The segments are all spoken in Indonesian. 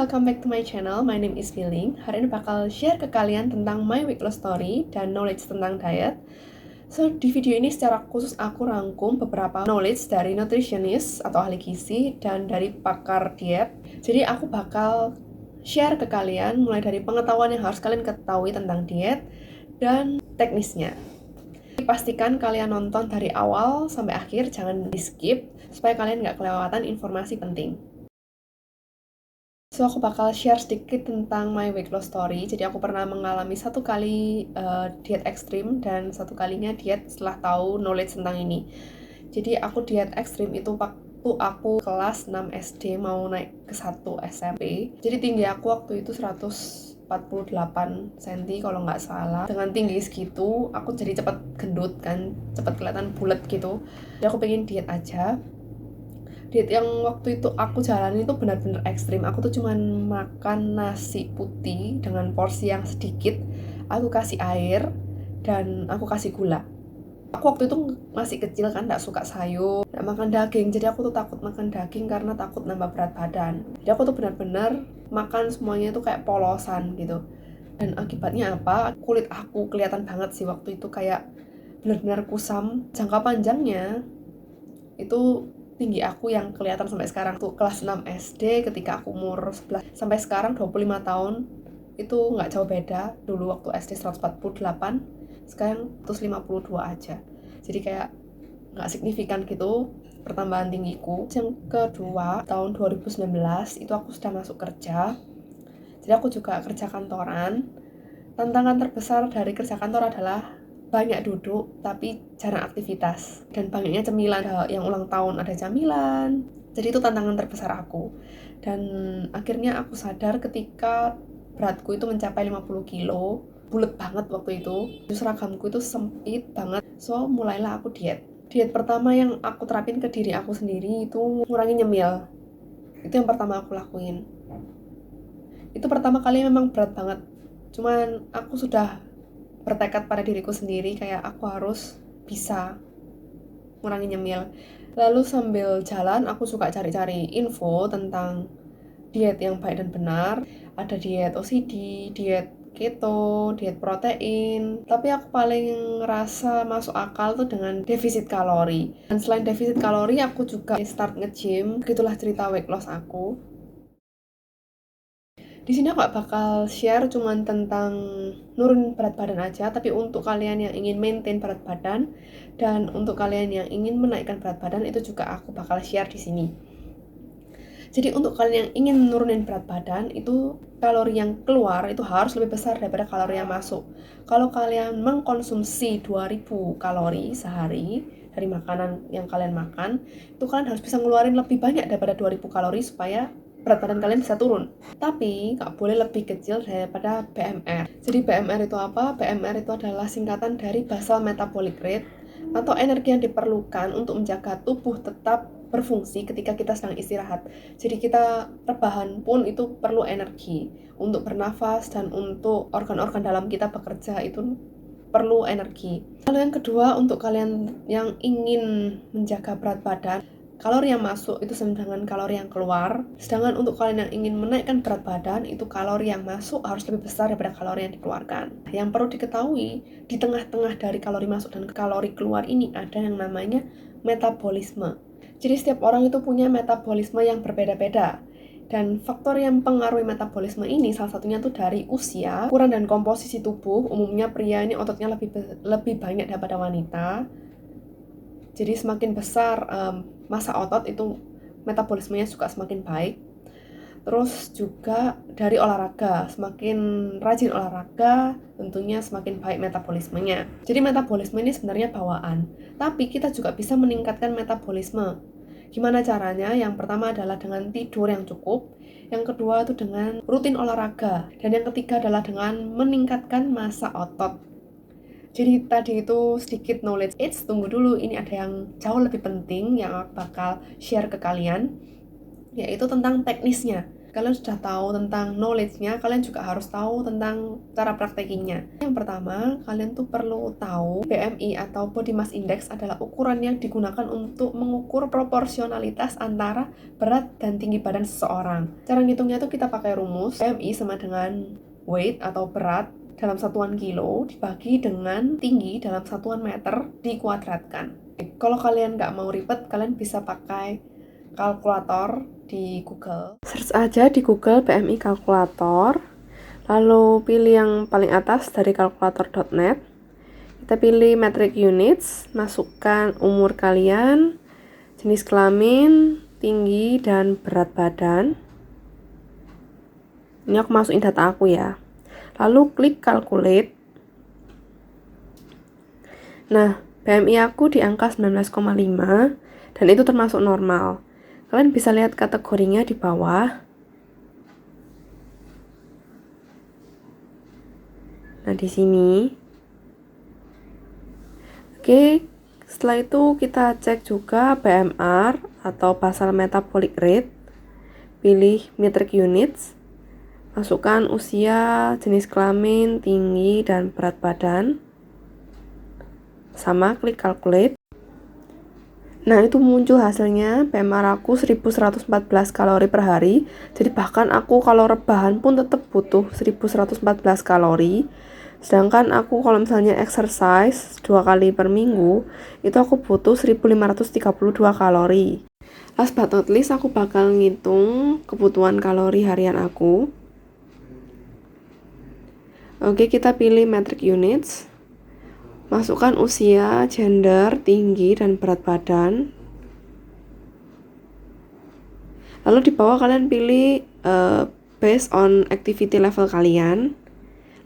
welcome back to my channel. My name is Feeling. Hari ini bakal share ke kalian tentang my weight loss story dan knowledge tentang diet. So, di video ini secara khusus aku rangkum beberapa knowledge dari nutritionist atau ahli gizi dan dari pakar diet. Jadi aku bakal share ke kalian mulai dari pengetahuan yang harus kalian ketahui tentang diet dan teknisnya. Pastikan kalian nonton dari awal sampai akhir, jangan di skip supaya kalian nggak kelewatan informasi penting. So, aku bakal share sedikit tentang my weight loss story. Jadi aku pernah mengalami satu kali diet ekstrim dan satu kalinya diet setelah tahu knowledge tentang ini. Jadi aku diet ekstrim itu waktu aku kelas 6 SD mau naik ke 1 SMP. Jadi tinggi aku waktu itu 148 cm kalau nggak salah. Dengan tinggi segitu, aku jadi cepet gendut kan, cepet kelihatan bulat gitu. Jadi aku pengen diet aja. Diet yang waktu itu aku jalani itu benar-benar ekstrim. Aku tuh cuman makan nasi putih dengan porsi yang sedikit. Aku kasih air dan aku kasih gula. Aku waktu itu masih kecil kan, gak suka sayur, gak makan daging. Jadi aku tuh takut makan daging karena takut nambah berat badan. Jadi aku tuh benar-benar makan semuanya tuh kayak polosan gitu. Dan akibatnya apa? Kulit aku kelihatan banget sih waktu itu, kayak benar-benar kusam. Jangka panjangnya itu tinggi aku yang kelihatan sampai sekarang tuh kelas 6 SD ketika aku umur 11 sampai sekarang 25 tahun itu nggak jauh beda. Dulu waktu SD 148, sekarang 152 aja. Jadi kayak nggak signifikan gitu pertambahan tinggiku. Yang kedua, tahun 2019 itu aku sudah masuk kerja. Jadi aku juga kerja kantoran. Tantangan terbesar dari kerja kantor adalah banyak duduk tapi jarang aktivitas dan banyaknya cemilan. Yang ulang tahun ada camilan, jadi itu tantangan terbesar aku. Dan akhirnya aku sadar ketika beratku itu mencapai 50 kilo, bulet banget waktu itu, seragamku itu sempit banget. So mulailah aku diet pertama yang aku terapin ke diri aku sendiri itu ngurangi nyemil. Itu yang pertama aku lakuin. Itu pertama kali memang berat banget, cuman aku sudah bertekad pada diriku sendiri kayak aku harus bisa ngurangi nyemil. Lalu sambil jalan aku suka cari-cari info tentang diet yang baik dan benar. Ada diet OCD, diet keto, diet protein. Tapi aku paling ngerasa masuk akal tuh dengan defisit kalori. Dan selain defisit kalori, aku juga start nge-gym. Begitulah cerita weight loss aku. Di sini aku gak bakal share cuman tentang nurunin berat badan aja, tapi untuk kalian yang ingin maintain berat badan dan untuk kalian yang ingin menaikkan berat badan itu juga aku bakal share di sini. Jadi untuk kalian yang ingin nurunin berat badan itu kalori yang keluar itu harus lebih besar daripada kalori yang masuk. Kalau kalian mengkonsumsi 2000 kalori sehari dari makanan yang kalian makan, itu kalian harus bisa ngeluarin lebih banyak daripada 2000 kalori supaya berat badan kalian bisa turun. Tapi nggak boleh lebih kecil daripada BMR. Jadi BMR itu apa? BMR itu adalah singkatan dari basal metabolic rate atau energi yang diperlukan untuk menjaga tubuh tetap berfungsi ketika kita sedang istirahat. Jadi kita rebahan pun itu perlu energi untuk bernafas dan untuk organ-organ dalam kita bekerja itu perlu energi. Lalu yang kedua, untuk kalian yang ingin menjaga berat badan, kalori yang masuk itu sama dengan kalori yang keluar. Sedangkan untuk kalian yang ingin menaikkan berat badan, itu kalori yang masuk harus lebih besar daripada kalori yang dikeluarkan. Yang perlu diketahui, di tengah-tengah dari kalori masuk dan kalori keluar ini ada yang namanya metabolisme. Jadi setiap orang itu punya metabolisme yang berbeda-beda. Dan faktor yang mempengaruhi metabolisme ini salah satunya tuh dari usia, ukuran dan komposisi tubuh. Umumnya pria ini ototnya lebih banyak daripada wanita. Jadi semakin besar massa otot itu metabolismenya juga semakin baik. Terus juga dari olahraga, semakin rajin olahraga tentunya semakin baik metabolismenya. Jadi metabolisme ini sebenarnya bawaan, tapi kita juga bisa meningkatkan metabolisme. Gimana caranya? Yang pertama adalah dengan tidur yang cukup, yang kedua itu dengan rutin olahraga, dan yang ketiga adalah dengan meningkatkan massa otot. Jadi tadi itu sedikit knowledge. Tunggu dulu, ini ada yang jauh lebih penting yang aku bakal share ke kalian, yaitu tentang teknisnya. kalian sudah tahu tentang knowledge-nya, kalian juga harus tahu tentang cara praktekinya. Yang pertama, kalian tuh perlu tahu BMI atau Body Mass Index adalah ukuran yang digunakan untuk mengukur proporsionalitas antara berat dan tinggi badan seseorang. Cara ngitungnya tuh kita pakai rumus BMI sama dengan weight atau berat dalam satuan kilo dibagi dengan tinggi dalam satuan meter dikuadratkan. Kalau kalian nggak mau ribet, kalian bisa pakai kalkulator di Google. Search aja di Google BMI kalkulator, lalu pilih yang paling atas dari kalkulator.net. Kita pilih metric units, masukkan umur kalian, jenis kelamin, tinggi, dan berat badan. Ini aku masukin data aku ya. Lalu klik calculate. Nah, BMI aku di angka 19,5 dan itu termasuk normal. Kalian bisa lihat kategorinya di bawah. Nah, di sini. Oke, setelah itu kita cek juga BMR atau basal metabolic rate. Pilih metric units. Masukkan usia, jenis kelamin, tinggi, dan berat badan. Sama, klik calculate. Nah, itu muncul hasilnya. BMR aku 1114 kalori per hari. Jadi bahkan aku kalau rebahan pun tetap butuh 1114 kalori. Sedangkan aku kalau misalnya exercise 2 kali per minggu, itu aku butuh 1532 kalori. Last but not least, aku bakal ngitung kebutuhan kalori harian aku. Oke, kita pilih metric units. Masukkan usia, gender, tinggi, dan berat badan. Lalu di bawah kalian pilih based on activity level kalian.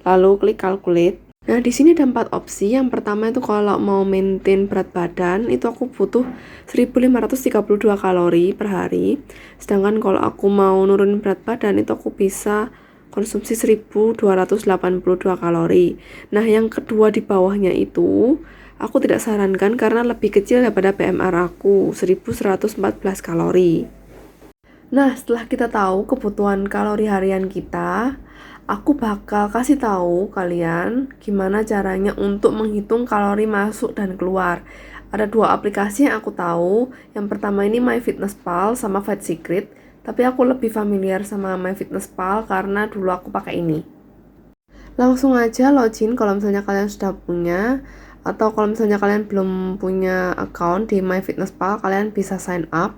Lalu klik calculate. Nah, di sini ada 4 opsi. Yang pertama itu kalau mau maintain berat badan, itu aku butuh 1532 kalori per hari. Sedangkan kalau aku mau nurunin berat badan, itu aku bisa konsumsi 1282 kalori. Nah, yang kedua di bawahnya itu aku tidak sarankan karena lebih kecil daripada BMR aku, 1114 kalori. Nah, setelah kita tahu kebutuhan kalori harian kita, aku bakal kasih tahu kalian gimana caranya untuk menghitung kalori masuk dan keluar. Ada 2 aplikasi yang aku tahu. Yang pertama ini MyFitnessPal sama Fat Secret. Tapi aku lebih familiar sama MyFitnessPal karena dulu aku pakai ini. Langsung aja login kalau misalnya kalian sudah punya, atau kalau misalnya kalian belum punya account di MyFitnessPal, kalian bisa sign up.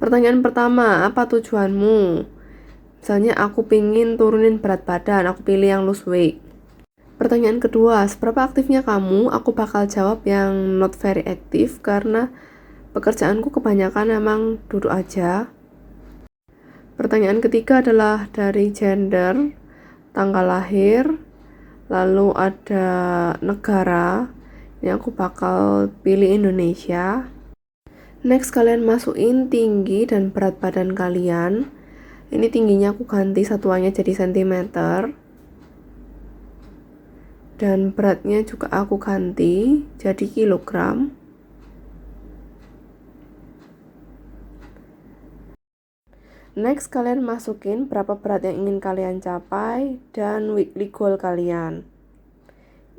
Pertanyaan pertama, apa tujuanmu? Misalnya aku pingin turunin berat badan, aku pilih yang lose weight. Pertanyaan kedua, seberapa aktifnya kamu? Aku bakal jawab yang not very active karena pekerjaanku kebanyakan memang duduk aja. Pertanyaan ketiga adalah dari gender, tanggal lahir, lalu ada negara. Ini aku bakal pilih Indonesia. Next, kalian masukin tinggi dan berat badan kalian. Ini tingginya aku ganti satuannya jadi sentimeter. Dan beratnya juga aku ganti jadi kilogram. Next, kalian masukin berapa berat yang ingin kalian capai dan weekly goal kalian.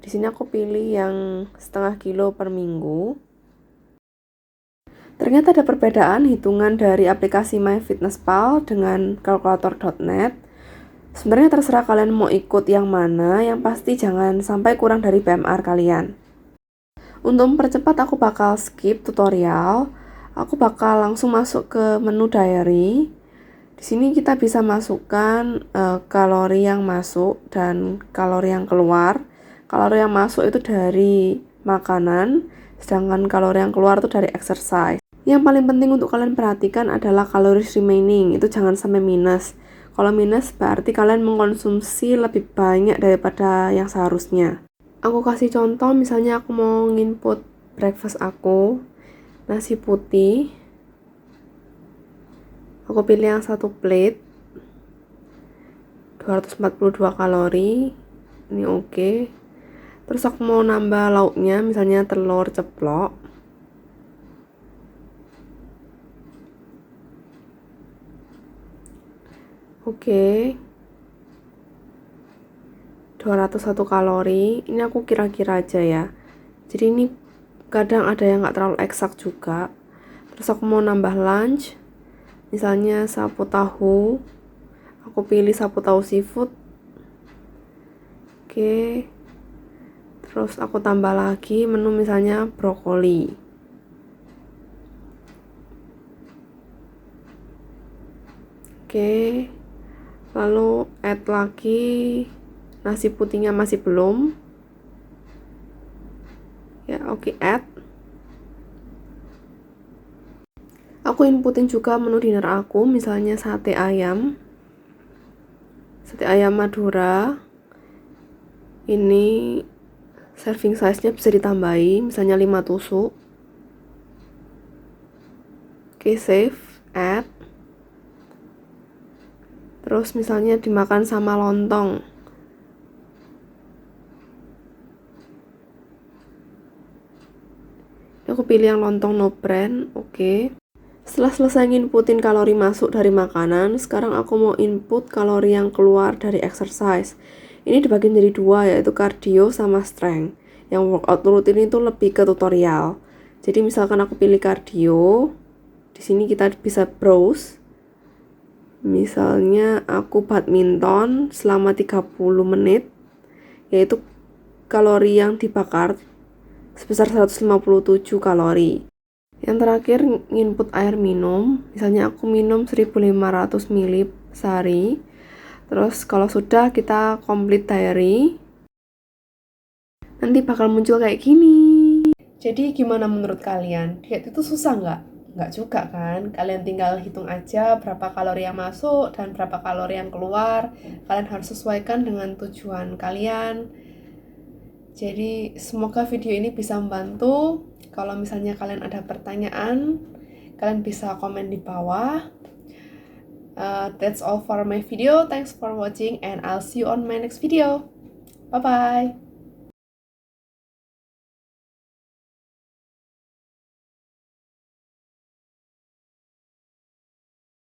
Di sini aku pilih yang 0,5 kilo per minggu. Ternyata ada perbedaan hitungan dari aplikasi MyFitnessPal dengan kalkulator.net. Sebenarnya terserah kalian mau ikut yang mana, yang pasti jangan sampai kurang dari BMR kalian. Untuk mempercepat aku bakal skip tutorial. Aku bakal langsung masuk ke menu diary. Di sini kita bisa masukkan kalori yang masuk dan kalori yang keluar. Kalori yang masuk itu dari makanan, sedangkan kalori yang keluar itu dari exercise. Yang paling penting untuk kalian perhatikan adalah calories remaining, itu jangan sampai minus. Kalau minus berarti kalian mengkonsumsi lebih banyak daripada yang seharusnya. Aku kasih contoh, misalnya aku mau nginput breakfast aku, nasi putih. Aku pilih yang 1 plate 242 kalori. Ini oke. Terus aku mau nambah lauknya, misalnya telur ceplok. Oke. 201 kalori. Ini aku kira-kira aja ya. Jadi ini kadang ada yang nggak terlalu eksak juga. Terus aku mau nambah lunch. Misalnya sapu tahu. Aku pilih sapu tahu seafood. Oke. Terus aku tambah lagi menu misalnya brokoli. Oke. Lalu add lagi nasi putihnya masih belum. Ya, oke, add. Aku inputin juga menu dinner aku, misalnya sate ayam Madura. Ini serving size-nya bisa ditambahin, misalnya 5 tusuk. Oke, save, add. Terus misalnya dimakan sama lontong. Aku pilih yang lontong no brand, oke. Setelah selesai inputin kalori masuk dari makanan, sekarang aku mau input kalori yang keluar dari exercise. Ini dibagi menjadi dua, yaitu cardio sama strength. Yang workout rutin itu lebih ke tutorial. Jadi misalkan aku pilih cardio, di sini kita bisa browse. Misalnya aku badminton selama 30 menit, yaitu kalori yang dibakar sebesar 157 kalori. Yang terakhir, input air minum. Misalnya aku minum 1500 ml sehari. Terus kalau sudah kita complete diary, nanti bakal muncul kayak gini. Jadi gimana menurut kalian? Diet itu susah nggak? Nggak juga kan? Kalian tinggal hitung aja berapa kalori yang masuk dan berapa kalori yang keluar. Kalian harus sesuaikan dengan tujuan kalian. Jadi semoga video ini bisa membantu. Kalau misalnya kalian ada pertanyaan, kalian bisa komen di bawah. That's all for my video. Thanks for watching and I'll see you on my next video. Bye-bye.